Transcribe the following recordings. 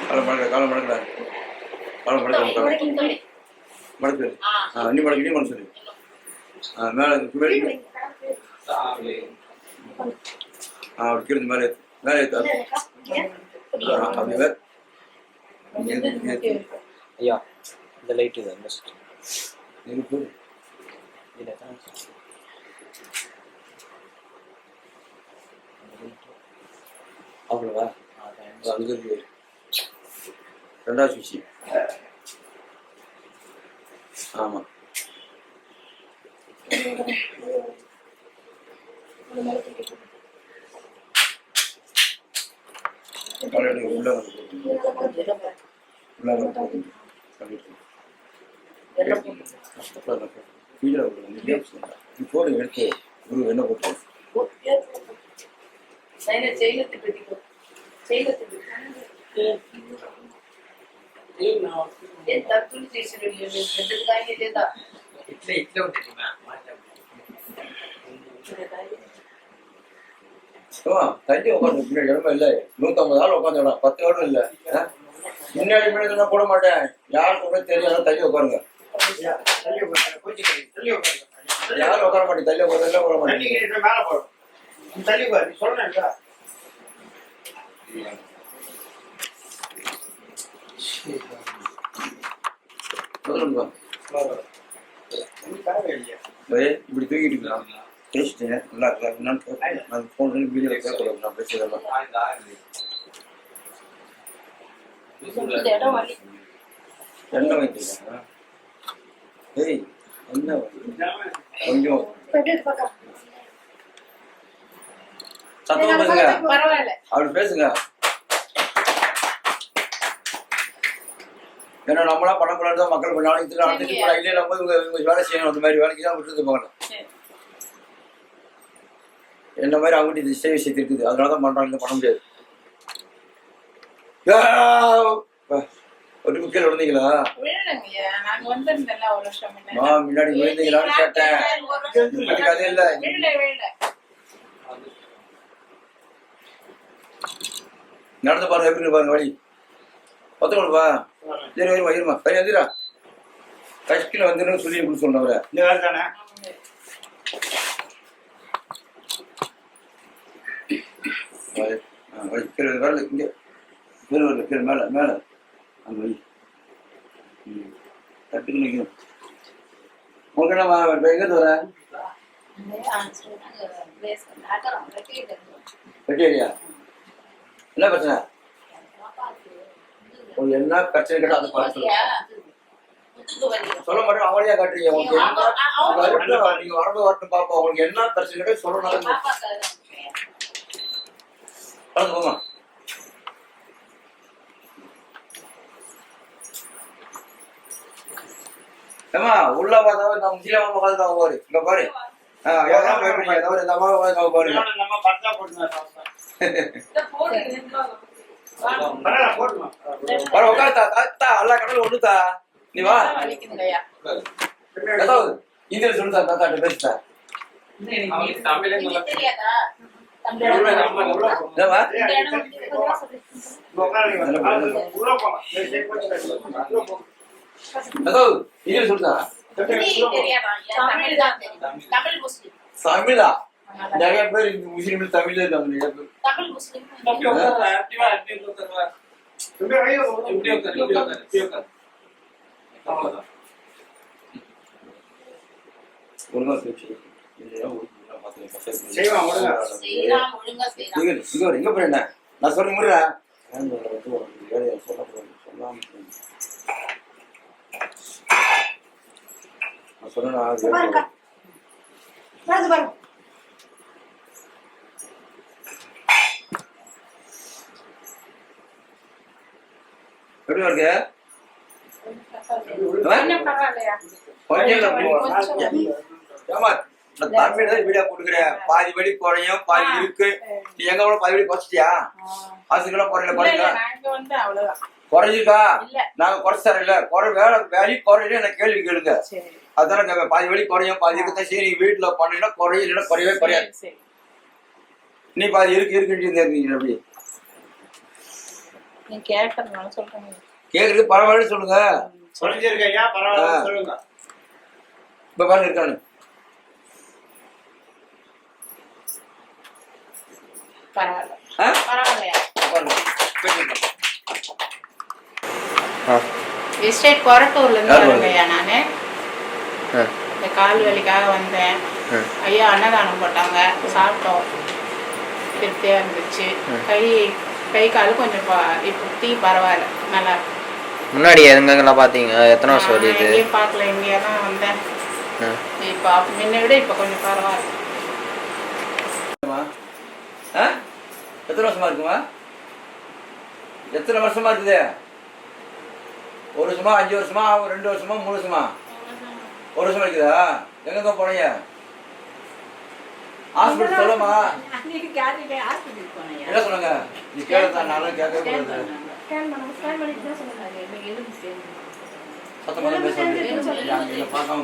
காலை மடக்கல காலை மடக்கல காலை மடக்க மடக்கு நீ மடக்கு நீ மடக்கு சொல்லு மேலே அப்படி கீழே மேலே மேலே அப்படி வேறு ஐயா இந்த லைட் இது அவ்வளோவா அங்கே ரெண்டாவது சுவிட்சி ஆமாம் உள்ள போடு எடுத்து குரு என்ன போட்டு தள்ளி உட்காந்து பின்னாடி இடமா இல்லை 150 ஆள் உட்காந்துடலாம் 10 ஆளும் இல்லை முன்னாடி முன்னாடி போட மாட்டேன் யாருக்கு கூட தெரியாத தள்ளி உட்காருங்க யாரும் உட்கார மாட்டேன் தள்ளி உட்காந்து போட மாட்டேன் தள்ளி சொல்றேன் இப்படி தூக்கிட்டு இருக்கலாம் பேசிட்டேன் நல்லா இருக்கலாம் நான் ஃபோன் பண்ணி வீடியோ கேட்கலாம் நான் பேசுறதெல்லாம் எண்ணெய் வைக்கிறேன் ஏய் என்ன கொஞ்சம் சத்தம் பேசுங்க அப்படி பேசுங்க ஏன்னா நம்மளா பண்ணக்கூடாது தான் மக்கள் நாளைக்கு நடந்துட்டு போனா இல்லையே நம்ம இவங்க வேலை செய்யணும் அந்த மாதிரி வேலைக்கு தான் விட்டுருந்து போகணும் என்ன மாதிரி அவங்ககிட்ட சேவை செய்து இருக்குது அதனால தான் பண்றாங்க பண்ண முடியாது ஒரு கீழே விழுந்தீங்களா முன்னாடி விழுந்தீங்களான்னு கேட்டேன் அது இல்ல நடந்து பாருங்க எப்படி பாருங்க வழி ஒத்துக்கணுப்பா சரி வருமா இருமா சரி வந்துடா கஷ்டில் வந்துடும் சொல்லி இப்படி சொன்னவரை இந்த வேலை தானே கீழே வரல இங்கே கீழே வரல கீழே மேலே மேலே அந்த வழி தட்டுக்கு நிற்கணும் உங்களுக்கு என்ன எங்கேருந்து வரேன் வெட்டியா என்ன பிரச்சனை உங்களுக்கு என்ன பிரச்சனை கேட்டால் அதை பார்த்து சொல்ல மாட்டேன் அவளையா காட்டுறீங்க உங்களுக்கு என்ன நீங்க வரணும் வரட்டும் பாப்போம் உங்களுக்கு என்ன பிரச்சனை கேட்டால் சொல்லணும் போமா ஏமா உள்ள பார்த்தாவே நம்ம கீழே பார்த்து பாரு இங்க பாரு எவ்வளவு பயப்படுறீங்க தவிர இந்த அம்மாவை பார்த்து பாருங்க நம்ம பத்தா வர உட்காருத்தா தாத்தா எல்லா கடலும் ஒண்ணுதா நீ வா ஏதாவது இந்தியில சொல்லுதா தாத்தாட்ட பேசுதா சொல்லுதா தமிழா நிறைய பேர் முஸ்லீம் தமிழ்ல இருக்காங்க எங்க போறேன் நான் சொல்ல முடியல சொன்னா எப்படி இருக்கு தமிழ் தான் வீடியோ கொடுக்குறேன் பாதி வழி குறையும் பாதி இருக்கு நீ எங்க பாதி வழி குறைச்சிட்டியா ஆசுக்கெல்லாம் குறையில குறைஞ்சிருக்கா நாங்க குறைச்சு தரல குறை வேலை குறையில எனக்கு கேள்வி கேளுங்க அதுதானே பாதி வழி குறையும் பாதி இருக்குதான் சரி வீட்டுல பண்ணினா குறையும் இல்லைன்னா குறையவே குறையாது நீ பாதி இருக்கு இருக்குன்னு அப்படி நீ கேட்கறதுனால சொல்றேன். கேக்குறது பரவாயில்ல சொல்லுங்க. சொல்லிருக்க ஐயா, பரவாயில்ல சொல்லுங்க. இப்ப பாருங்க இருக்கானு. பரவாயில்ல. ஆ? பரவாயில்லையா? பாருங்க. போயிட்டு எஸ்டேட் கொரட்டூர்லேருந்து யார் வரலையா நான் இந்த கால் வலிக்காக வந்தேன். ஐயா அன்னதானம் போட்டாங்க, சாப்பிட்டோம், திருப்தியாக இருந்துச்சு. கை கால் கொஞ்சம் இப்போ பரவாயில்ல, நல்லா இருக்கு. முன்னாடி எங்கெங்கெல்லாம் பார்த்தீங்க? எத்தனை வருஷம் வருது? எங்கேயும் பார்க்கல, இங்கேயே தான் வந்தேன். இப்போ முன்ன விட இப்போ கொஞ்சம் பரவாயில்ல. எத்தனை வருஷமா இருக்குமா? எத்தனை வருஷமா இருக்குது? 1 வருஷமா, 5 வருஷமா, 2 வருஷமா, 3 வருஷமா? 1 வருஷமா இருக்குதா? எங்க போனீங்க? ஹாஸ்பிட்டல் சொல்லுமா? என்ன சொன்னாங்க? நீ கேட்கத்தான், நானும் கேட்க கூடாது. சத்தமாக பேசுறது பார்க்காம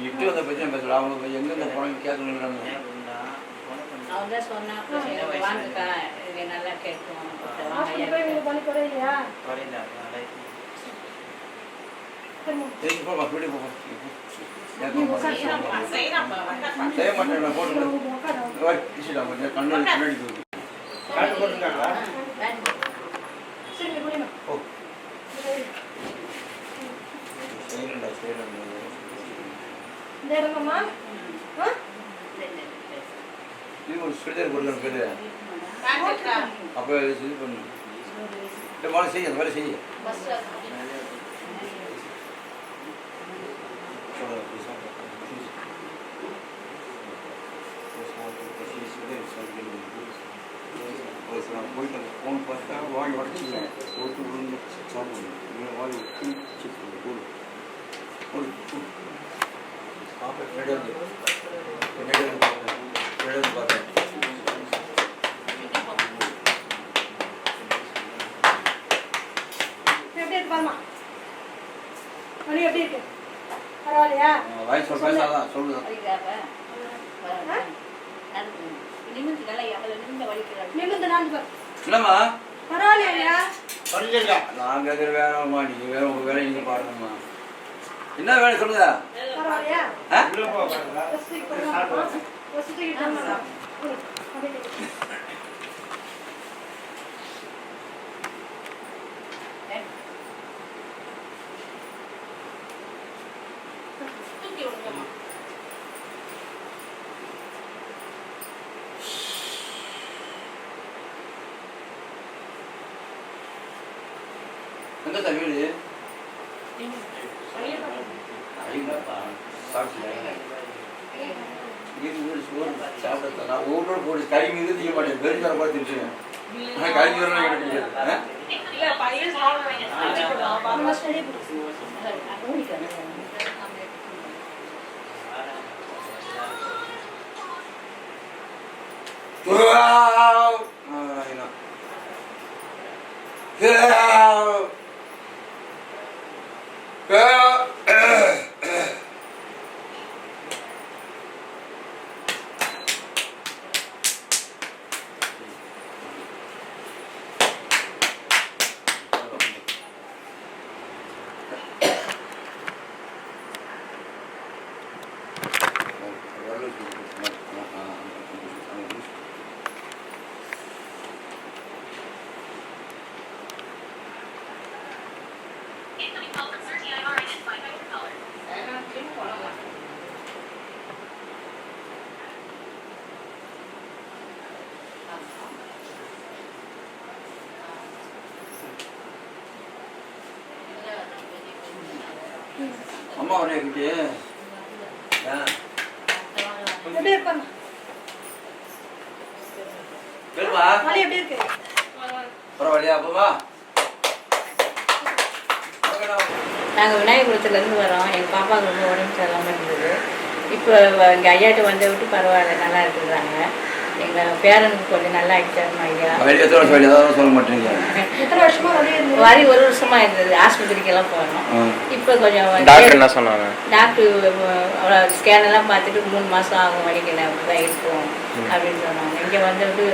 இட்டு வந்த பிரச்சனை பேசல. அவங்க எங்கெங்க போனாங்க கேட்கணுங்கிறாங்க. செய்ய மாட்டேன் போட்டு கண்ணு கண்ணாடி போட்டுருக்காங்களா? இது ஒரு சுடிதார் போட்டு பேரு அப்போ இது பண்ணு. இந்த மாதிரி செய்ய, அந்த மாதிரி செய்ய. போயிட்டு ஃபோன் பார்த்தா வாங்கி உடச்சிங்க போட்டு விழுந்து சாப்பிடணும். வாங்கி போடு பார்ப்பேன். ரெடி வந்து பார்த்தேன். வாய் சொல் பேசாதான் சொல்லுதான். இல்லம்மா நான் கேட்குற வேணாம்மா, நீங்க வேற உங்க வேலையை நீங்க பாருங்கம்மா. என்ன வேலை சொல்லுங்க. எங்க சார் வீடு? சாப்பிட நான் ஊரோட போட்டு கறி மீது திங்க மாட்டேன். பெருஞ்சார பார்த்து திட்டுவேன். கறி வரலாம் அம்மா உடனே கிட்டே பரவாயில்லையா? அப்பமா நாங்கள் விநாயகபுரத்துலேருந்து வரோம். எங்கள் பாப்பாவுக்கு ரொம்ப உடம்பு சரியில்லாமல் இருந்தது. இப்போ எங்கள் ஐயாட்ட வந்த விட்டு பரவாயில்ல, நல்லா இருக்குறாங்க. எங்கள் பேரனுக்கு கொஞ்சம் நல்லா ஆகிட்டாருமா ஐயா. எத்தனை வருஷம் வழி அதாவது சொல்ல மாட்டேங்க. எத்தனை வருஷமா வலி இருந்தது? வலி 1 வருஷமா இருந்தது. ஆஸ்பத்திரிக்கெல்லாம் போகணும். இப்போ கொஞ்சம் டாக்டர் என்ன சொன்னாங்க? டாக்டர் அவ்வளோ ஸ்கேன் எல்லாம் பார்த்துட்டு 3 மாதம் ஆகும் வலிக்கல அப்படிதான் இருக்கும் அப்படின்னு சொன்னாங்க. இங்கே வந்துட்டு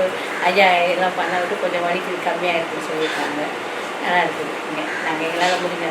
ஐயா எல்லாம் பண்ண விட்டு கொஞ்சம் வலிக்கு கம்மியாக இருக்குன்னு சொல்லியிருக்காங்க. நல்லா இருக்குங்க. நாங்கள் எங்களால் முடிஞ்ச